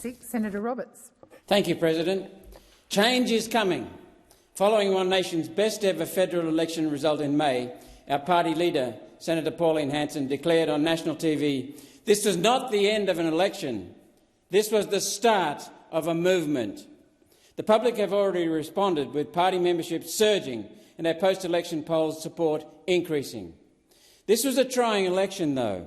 6. Senator Roberts. Thank you, President. Change is coming. Following One Nation's best-ever federal election result in May, our party leader, Senator Pauline Hanson, declared on national TV, "This was not the end of an election. This was the start of a movement." The public have already responded, with party membership surging and our post-election polls support increasing. This was a trying election, though.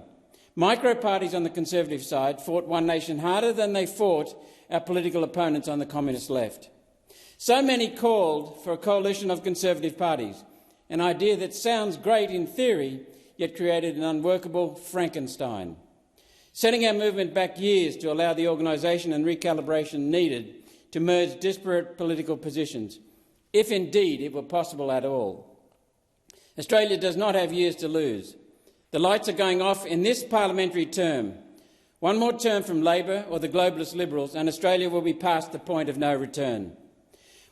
Micro-parties on the Conservative side fought One Nation harder than they fought our political opponents on the Communist left. So many called for a coalition of Conservative parties, an idea that sounds great in theory, yet created an unworkable Frankenstein, setting our movement back years to allow the organisation and recalibration needed to merge disparate political positions, if indeed it were possible at all. Australia does not have years to lose. The lights are going off in this parliamentary term. One more term from Labor or the globalist Liberals and Australia will be past the point of no return.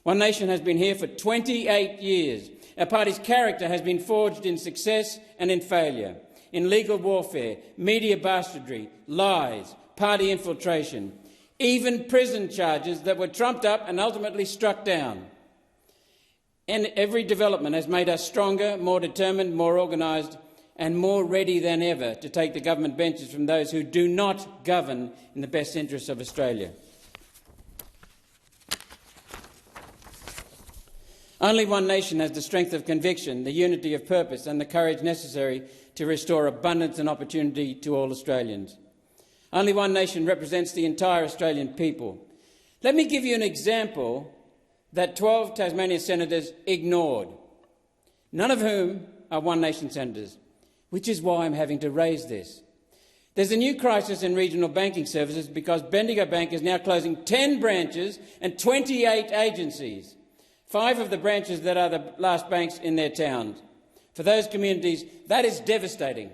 One Nation has been here for 28 years. Our party's character has been forged in success and in failure, in legal warfare, media bastardry, lies, party infiltration, even prison charges that were trumped up and ultimately struck down. And every development has made us stronger, more determined, more organised and more ready than ever to take the government benches from those who do not govern in the best interests of Australia. Only One Nation has the strength of conviction, the unity of purpose and the courage necessary to restore abundance and opportunity to all Australians. Only One Nation represents the entire Australian people. Let me give you an example that 12 Tasmanian senators ignored, none of whom are One Nation senators, which is why I'm having to raise this. There's a new crisis in regional banking services because Bendigo Bank is now closing 10 branches and 28 agencies, 5 of the branches that are the last banks in their towns. For those communities, that is devastating.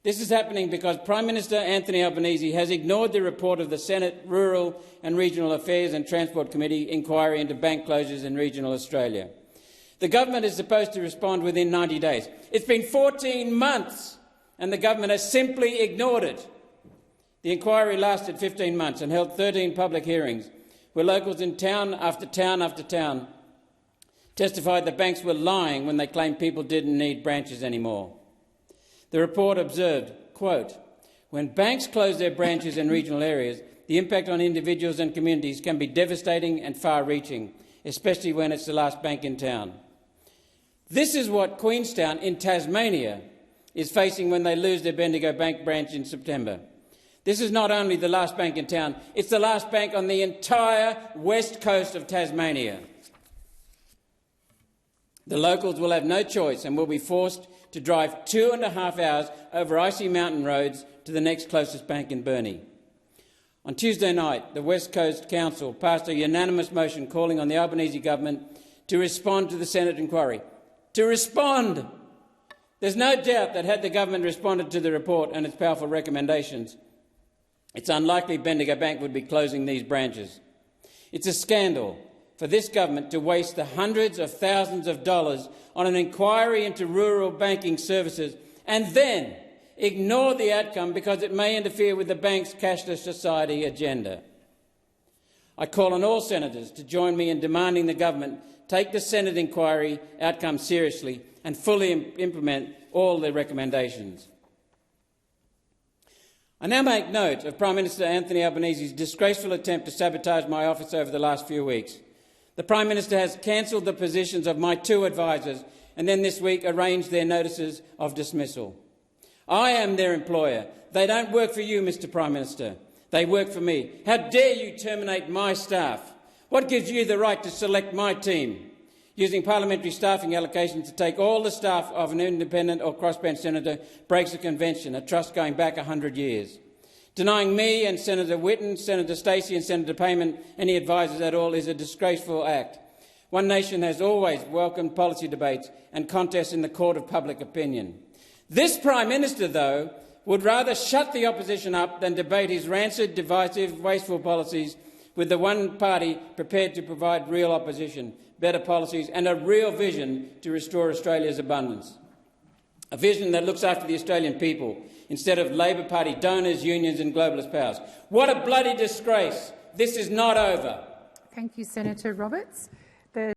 This is happening because Prime Minister Anthony Albanese has ignored the report of the Senate Rural and Regional Affairs and Transport Committee inquiry into bank closures in regional Australia. The government is supposed to respond within 90 days. It's been 14 months and the government has simply ignored it. The inquiry lasted 15 months and held 13 public hearings, where locals in town after town after town testified that banks were lying when they claimed people didn't need branches anymore. The report observed, quote, "When banks close their branches in regional areas, the impact on individuals and communities can be devastating and far-reaching, especially when it's the last bank in town." This is what Queenstown in Tasmania is facing when they lose their Bendigo Bank branch in September. This is not only the last bank in town, it's the last bank on the entire west coast of Tasmania. The locals will have no choice and will be forced to drive 2.5 hours over icy mountain roads to the next closest bank in Burnie. On Tuesday night, the West Coast Council passed a unanimous motion calling on the Albanese government to respond to the Senate inquiry. To respond! There's no doubt that had the government responded to the report and its powerful recommendations, it's unlikely Bendigo Bank would be closing these branches. It's a scandal for this government to waste the hundreds of thousands of dollars on an inquiry into rural banking services and then ignore the outcome because it may interfere with the bank's cashless society agenda. I call on all senators to join me in demanding the government take the Senate inquiry outcome seriously and fully implement all their recommendations. I now make note of Prime Minister Anthony Albanese's disgraceful attempt to sabotage my office over the last few weeks. The Prime Minister has cancelled the positions of my 2 advisers and then this week arranged their notices of dismissal. I am their employer. They don't work for you, Mr Prime Minister. They work for me. How dare you terminate my staff? What gives you the right to select my team? Using parliamentary staffing allocations to take all the staff of an independent or crossbench senator breaks a convention, a trust going back 100 years. Denying me and Senator Whitten, Senator Stacey and Senator Payman any advisers at all is a disgraceful act. One Nation has always welcomed policy debates and contests in the court of public opinion. This Prime Minister, though, would rather shut the opposition up than debate his rancid, divisive, wasteful policies with the one party prepared to provide real opposition, better policies and a real vision to restore Australia's abundance. A vision that looks after the Australian people, instead of Labor Party donors, unions and globalist powers. What a bloody disgrace. This is not over. Thank you, Senator Roberts.